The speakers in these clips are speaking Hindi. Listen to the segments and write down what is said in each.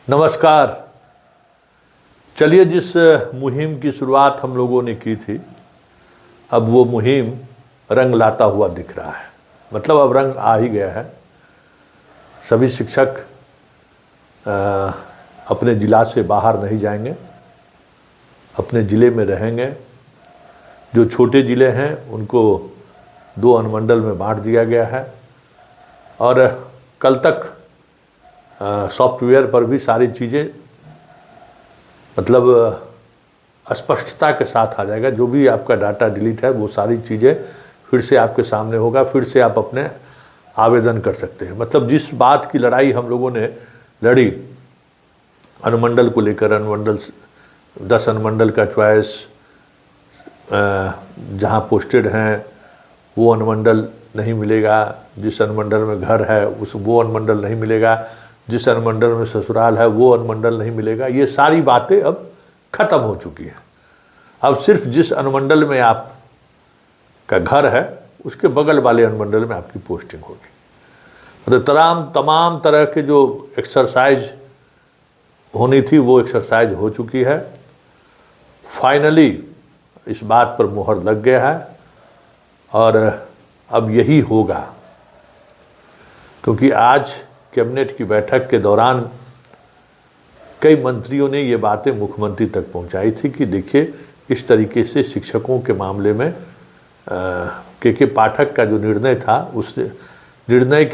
नमस्कार। चलिए, जिस मुहिम की शुरुआत हम लोगों ने की थी, अब वो मुहिम रंग लाता हुआ दिख रहा है। मतलब अब रंग आ ही गया है। सभी शिक्षक अपने ज़िला से बाहर नहीं जाएंगे, अपने ज़िले में रहेंगे। जो छोटे ज़िले हैं उनको 2 अनुमंडल में बांट दिया गया है और कल तक सॉफ्टवेयर पर भी सारी चीज़ें मतलब स्पष्टता के साथ आ जाएगा। जो भी आपका डाटा डिलीट है वो सारी चीज़ें फिर से आपके सामने होगा, फिर से आप अपने आवेदन कर सकते हैं। मतलब जिस बात की लड़ाई हम लोगों ने लड़ी अनुमंडल को लेकर, अनुमंडल 10 अनुमंडल का चॉइस जहाँ पोस्टेड हैं वो अनुमंडल नहीं मिलेगा, जिस अनुमंडल में घर है वो अनुमंडल नहीं मिलेगा, जिस अनुमंडल में ससुराल है वो अनुमंडल नहीं मिलेगा। ये सारी बातें अब खत्म हो चुकी हैं। अब सिर्फ जिस अनुमंडल में आपका घर है उसके बगल वाले अनुमंडल में आपकी पोस्टिंग होगी। मतलब तमाम तरह के जो एक्सरसाइज होनी थी वो एक्सरसाइज हो चुकी है। फाइनली इस बात पर मुहर लग गया है और अब यही होगा, क्योंकि आज कैबिनेट की बैठक के दौरान कई मंत्रियों ने ये बातें मुख्यमंत्री तक पहुंचाई थी कि देखिए, इस तरीके से शिक्षकों के मामले में के पाठक का जो निर्णय था उस निर्णय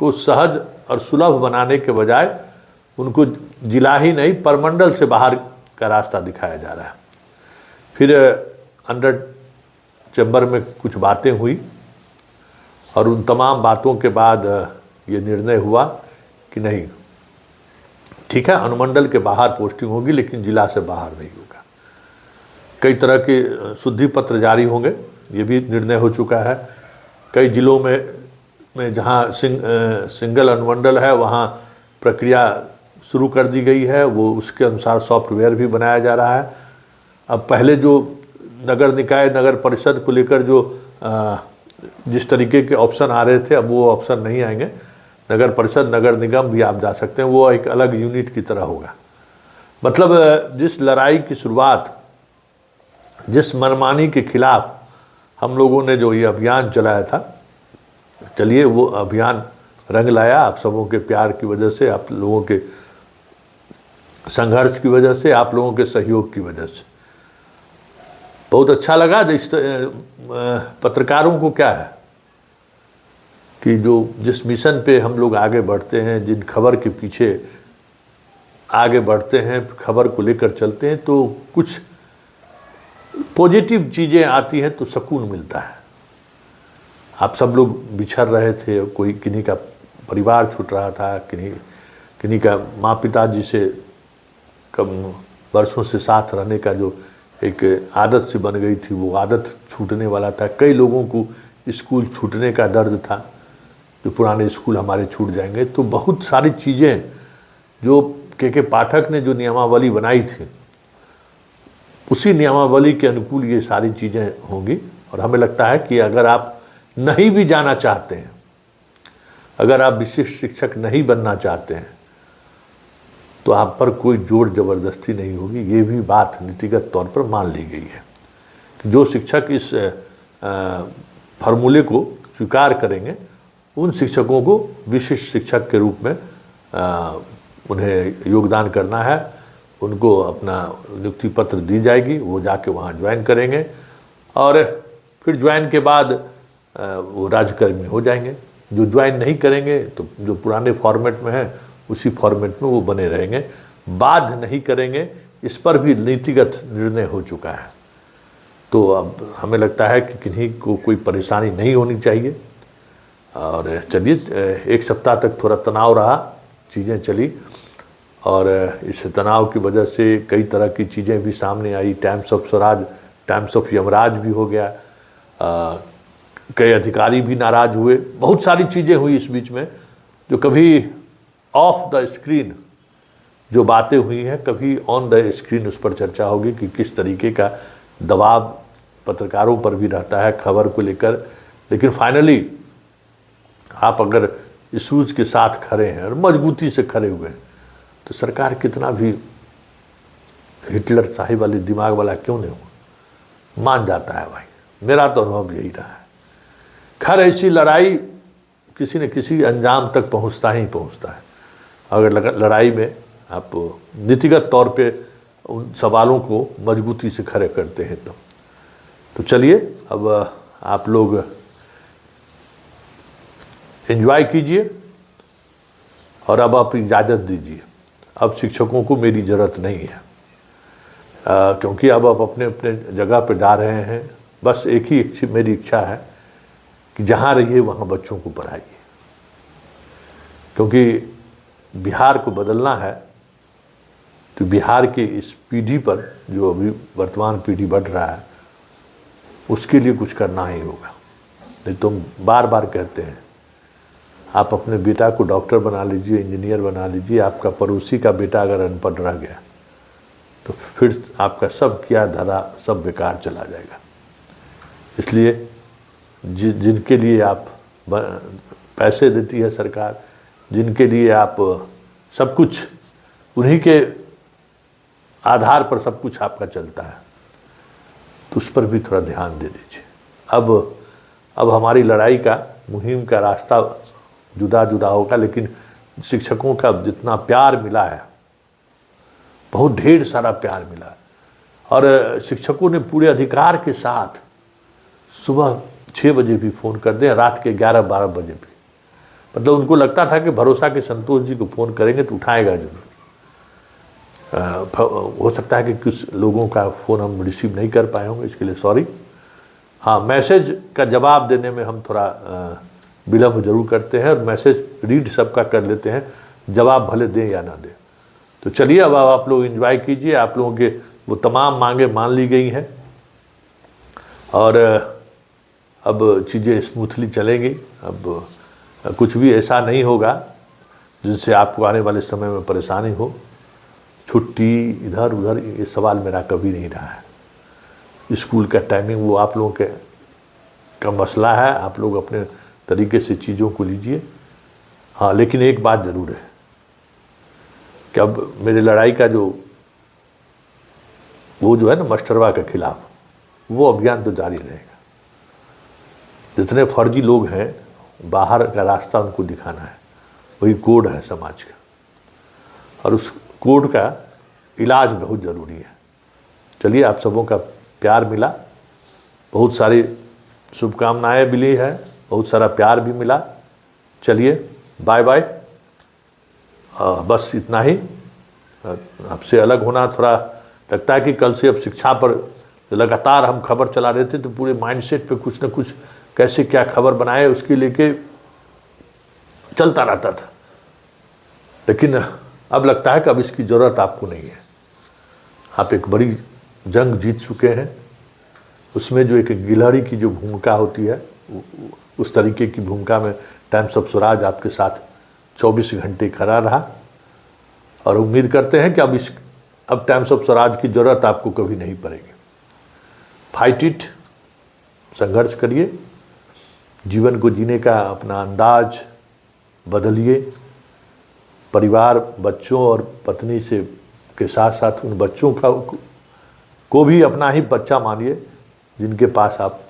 को सहज और सुलभ बनाने के बजाय उनको जिला ही नहीं परमंडल से बाहर का रास्ता दिखाया जा रहा है। फिर अंडर चैम्बर में कुछ बातें हुई और उन तमाम बातों के बाद ये निर्णय हुआ कि नहीं, ठीक है, अनुमंडल के बाहर पोस्टिंग होगी लेकिन जिला से बाहर नहीं होगा। कई तरह के शुद्धि पत्र जारी होंगे, ये भी निर्णय हो चुका है। कई जिलों में जहाँ सिंगल अनुमंडल है वहाँ प्रक्रिया शुरू कर दी गई है, वो उसके अनुसार सॉफ्टवेयर भी बनाया जा रहा है। अब पहले जो नगर निकाय नगर परिषद को लेकर जो जिस तरीके के ऑप्शन आ रहे थे, अब वो ऑप्शन नहीं आएंगे। नगर परिषद नगर निगम भी आप जा सकते हैं, वो एक अलग यूनिट की तरह होगा। मतलब जिस लड़ाई की शुरुआत, जिस मनमानी के खिलाफ हम लोगों ने जो ये अभियान चलाया था, चलिए वो अभियान रंग लाया। आप सबों के प्यार की वजह से, आप लोगों के संघर्ष की वजह से, आप लोगों के सहयोग की वजह से बहुत अच्छा लगा। पत्रकारों को क्या है कि जिस मिशन पे हम लोग आगे बढ़ते हैं, जिन खबर के पीछे आगे बढ़ते हैं, खबर को लेकर चलते हैं, तो कुछ पॉजिटिव चीज़ें आती हैं तो सुकून मिलता है। आप सब लोग बिछड़ रहे थे, कोई किन्हीं का परिवार छूट रहा था, किन्हीं का माँ पिताजी से कम वर्षों से साथ रहने का जो एक आदत सी बन गई थी, वो आदत छूटने वाला था। कई लोगों को स्कूल छूटने का दर्द था, जो पुराने स्कूल हमारे छूट जाएंगे। तो बहुत सारी चीज़ें जो के पाठक ने जो नियमावली बनाई थी, उसी नियमावली के अनुकूल ये सारी चीज़ें होंगी। और हमें लगता है कि अगर आप नहीं भी जाना चाहते हैं, अगर आप विशिष्ट शिक्षक नहीं बनना चाहते हैं, तो आप पर कोई जोर जबरदस्ती नहीं होगी। ये भी बात नीतिगत तौर पर मान ली गई है कि जो शिक्षक इस फार्मूले को स्वीकार करेंगे, उन शिक्षकों को विशिष्ट शिक्षक के रूप में उन्हें योगदान करना है। उनको अपना नियुक्ति पत्र दी जाएगी, वो जाके वहाँ ज्वाइन करेंगे और फिर ज्वाइन के बाद वो राज्यकर्मी हो जाएंगे। जो ज्वाइन नहीं करेंगे तो जो पुराने फॉर्मेट में है उसी फॉर्मेट में वो बने रहेंगे। बाध्य नहीं करेंगे, इस पर भी नीतिगत निर्णय हो चुका है। तो अब हमें लगता है कि किन्हीं को कोई परेशानी नहीं होनी चाहिए। और चलिए, 1 सप्ताह तक थोड़ा तनाव रहा, चीज़ें चली और इस तनाव की वजह से कई तरह की चीज़ें भी सामने आई। Times of Swaraj, Times of Yamraj भी हो गया। कई अधिकारी भी नाराज़ हुए। बहुत सारी चीज़ें हुई इस बीच में, जो कभी ऑफ द स्क्रीन जो बातें हुई हैं, कभी ऑन द स्क्रीन उस पर चर्चा होगी कि किस तरीके का दबाव पत्रकारों पर भी रहता है खबर को लेकर। लेकिन फाइनली आप अगर इशूज़ के साथ खड़े हैं और मजबूती से खड़े हुए हैं, तो सरकार कितना भी हिटलर साहिब वाली दिमाग वाला क्यों नहीं हो, मान जाता है भाई। मेरा तो अनुभव यही रहा है। खैर ऐसी लड़ाई किसी न किसी अंजाम तक पहुंचता ही पहुंचता है। अगर लड़ाई में आप नीतिगत तौर पे उन सवालों को मजबूती से खड़े करते हैं तो चलिए अब आप लोग एंजॉय कीजिए और अब आप इजाज़त दीजिए। अब शिक्षकों को मेरी ज़रूरत नहीं है, क्योंकि अब आप अपने अपने जगह पर जा रहे हैं। बस एक ही मेरी इच्छा है कि जहाँ रहिए वहाँ बच्चों को पढ़ाइए, क्योंकि बिहार को बदलना है तो बिहार की इस पीढ़ी पर, जो अभी वर्तमान पीढ़ी बढ़ रहा है, उसके लिए कुछ करना ही होगा। नहीं तो बार बार कहते हैं आप अपने बेटा को डॉक्टर बना लीजिए, इंजीनियर बना लीजिए, आपका पड़ोसी का बेटा अगर अनपढ़ रह गया तो फिर आपका सब किया धरा सब बेकार चला जाएगा। इसलिए जिनके लिए आप पैसे देती है सरकार, जिनके लिए आप सब कुछ, उन्हीं के आधार पर सब कुछ आपका चलता है, तो उस पर भी थोड़ा ध्यान दे दीजिए। अब हमारी लड़ाई का, मुहिम का रास्ता जुदा जुदा होगा, लेकिन शिक्षकों का जितना प्यार मिला है, बहुत ढेर सारा प्यार मिला, और शिक्षकों ने पूरे अधिकार के साथ सुबह 6 बजे भी फ़ोन कर दें, रात के 11-12 बजे भी। मतलब उनको लगता था कि भरोसा के संतोष जी को फ़ोन करेंगे तो उठाएगा जरूर। हो सकता है कि कुछ लोगों का फ़ोन हम रिसीव नहीं कर पाए होंगे, इसके लिए सॉरी। हाँ, मैसेज का जवाब देने में हम थोड़ा विलम्ब जरूर करते हैं, और मैसेज रीड सबका कर लेते हैं, जवाब भले दें या ना दें। तो चलिए अब आप लोग एंजॉय कीजिए। आप लोगों के वो तमाम मांगे मान ली गई हैं और अब चीज़ें स्मूथली चलेंगी। अब कुछ भी ऐसा नहीं होगा जिनसे आपको आने वाले समय में परेशानी हो। छुट्टी इधर उधर ये सवाल मेरा कभी नहीं रहा है। स्कूल का टाइमिंग वो आप लोगों का मसला है, आप लोग अपने तरीके से चीज़ों को लीजिए। हाँ, लेकिन एक बात ज़रूर है कि अब मेरे लड़ाई का वो जो है ना मास्टरवा के खिलाफ, वो अभियान तो जारी रहेगा। जितने फर्जी लोग हैं, बाहर का रास्ता उनको दिखाना है, वही कोड है समाज का, और उस कोड का इलाज बहुत ज़रूरी है। चलिए, आप सबों का प्यार मिला, बहुत सारी शुभकामनाएं मिली है, बहुत सारा प्यार भी मिला। चलिए बाय बाय, बस इतना ही। आपसे अलग होना थोड़ा लगता है कि कल से अब शिक्षा पर लगातार हम खबर चला रहे थे, तो पूरे माइंडसेट पे कुछ न कुछ कैसे क्या खबर बनाए उसके लेके चलता रहता था। लेकिन अब लगता है कि अब इसकी ज़रूरत आपको नहीं है। आप एक बड़ी जंग जीत चुके हैं, उसमें जो एक गिलहरी की जो भूमिका होती है, उस तरीके की भूमिका में टाइम्स ऑफ स्वराज आपके साथ 24 घंटे खड़ा रहा, और उम्मीद करते हैं कि अब टाइम्स ऑफ स्वराज की ज़रूरत आपको कभी नहीं पड़ेगी। फाइट इट, संघर्ष करिए, जीवन को जीने का अपना अंदाज बदलिए। परिवार, बच्चों और पत्नी से के साथ साथ उन बच्चों को भी अपना ही बच्चा मानिए जिनके पास आप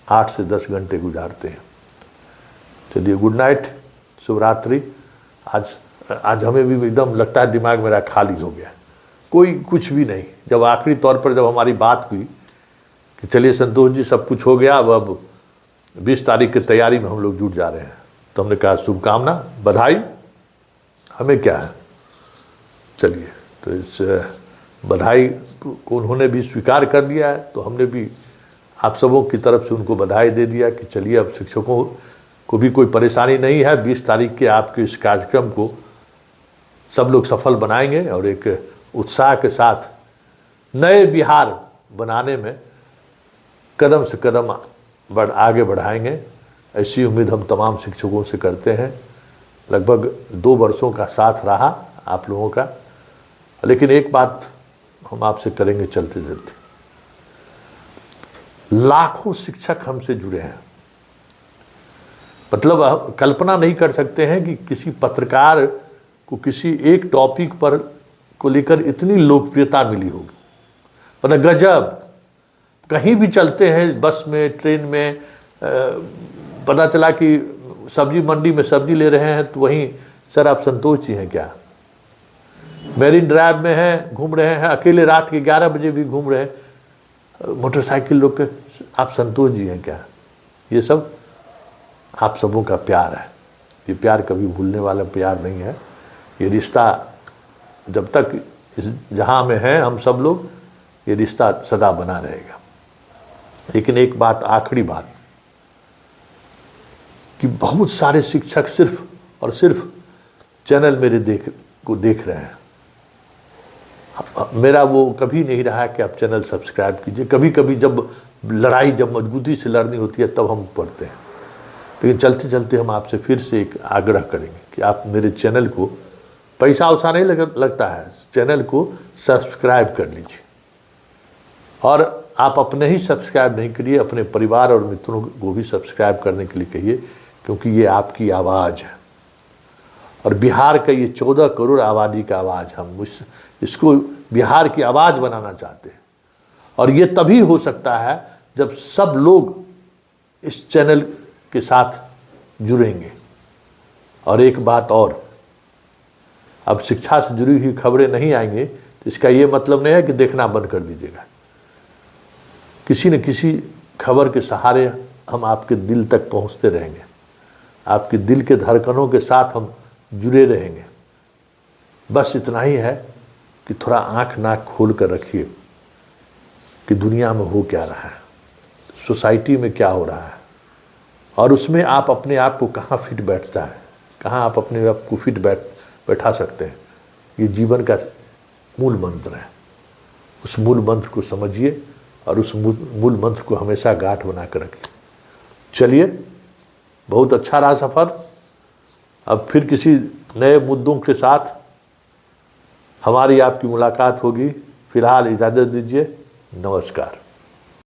8 से 10 घंटे गुजारते हैं। चलिए, गुड नाइट, शुभ रात्रि। आज हमें भी एकदम लगता है दिमाग मेरा खाली हो गया, कोई कुछ भी नहीं। जब आखिरी तौर पर जब हमारी बात हुई कि चलिए संतोष जी सब कुछ हो गया, अब 20 तारीख की तैयारी में हम लोग जुट जा रहे हैं, तो हमने कहा शुभकामना, बधाई, हमें क्या है। चलिए, तो इस बधाई को उन्होंने भी स्वीकार कर दिया है, तो हमने भी आप सबों की तरफ से उनको बधाई दे दिया कि चलिए अब शिक्षकों को भी कोई परेशानी नहीं है। 20 तारीख के आपके इस कार्यक्रम को सब लोग सफल बनाएंगे और एक उत्साह के साथ नए बिहार बनाने में कदम से कदम आगे बढ़ाएंगे। ऐसी उम्मीद हम तमाम शिक्षकों से करते हैं। लगभग 2 वर्षों का साथ रहा आप लोगों का, लेकिन एक बात हम आपसे करेंगे चलते चलते, लाखों शिक्षक हमसे जुड़े हैं। मतलब कल्पना नहीं कर सकते हैं कि किसी पत्रकार को किसी एक टॉपिक पर को लेकर इतनी लोकप्रियता मिली होगी, मतलब गजब। कहीं भी चलते हैं, बस में, ट्रेन में, पता चला कि सब्जी मंडी में सब्जी ले रहे हैं तो वहीं, सर आप संतोष जी हैं क्या? मेरीन ड्राइव में हैं, घूम रहे हैं, अकेले रात के 11 बजे भी घूम रहे हैं मोटरसाइकिल रोक के, आप संतोष जी हैं क्या? ये सब आप सबों का प्यार है। ये प्यार कभी भूलने वाला प्यार नहीं है। ये रिश्ता जब तक इस जहां में है हम सब लोग, ये रिश्ता सदा बना रहेगा। लेकिन एक बात, आखिरी बात, कि बहुत सारे शिक्षक सिर्फ और सिर्फ चैनल मेरे देख रहे हैं। मेरा वो कभी नहीं रहा कि आप चैनल सब्सक्राइब कीजिए। कभी कभी जब लड़ाई, जब मजबूती से लड़नी होती है तब हम पढ़ते हैं। लेकिन चलते चलते हम आपसे फिर से एक आग्रह करेंगे कि आप मेरे चैनल को, पैसा वैसा नहीं लगता है, चैनल को सब्सक्राइब कर लीजिए। और आप अपने ही सब्सक्राइब नहीं करिए, अपने परिवार और मित्रों को भी सब्सक्राइब करने के लिए कहिए, क्योंकि ये आपकी आवाज़ है। और बिहार का ये 14 करोड़ आबादी का आवाज़, हम इसको बिहार की आवाज़ बनाना चाहते हैं। और ये तभी हो सकता है जब सब लोग इस चैनल के साथ जुड़ेंगे। और एक बात और, अब शिक्षा से जुड़ी हुई खबरें नहीं आएंगे तो इसका ये मतलब नहीं है कि देखना बंद कर दीजिएगा। किसी न किसी खबर के सहारे हम आपके दिल तक पहुंचते रहेंगे, आपके दिल के धड़कनों के साथ हम जुड़े रहेंगे। बस इतना ही है कि थोड़ा आंख नाक खोल कर रखिए कि दुनिया में हो क्या रहा है, सोसाइटी में क्या हो रहा है, और उसमें आप अपने आप को कहाँ फिट बैठता है, कहाँ आप अपने आप को फिट बैठा सकते हैं। ये जीवन का मूल मंत्र है। उस मूल मंत्र को समझिए और उस मूल मंत्र को हमेशा गांठ बना कर रखिए। चलिए, बहुत अच्छा रहा सफ़र। अब फिर किसी नए मुद्दों के साथ हमारी आपकी मुलाकात होगी। फिलहाल इजाज़त दीजिए। नमस्कार।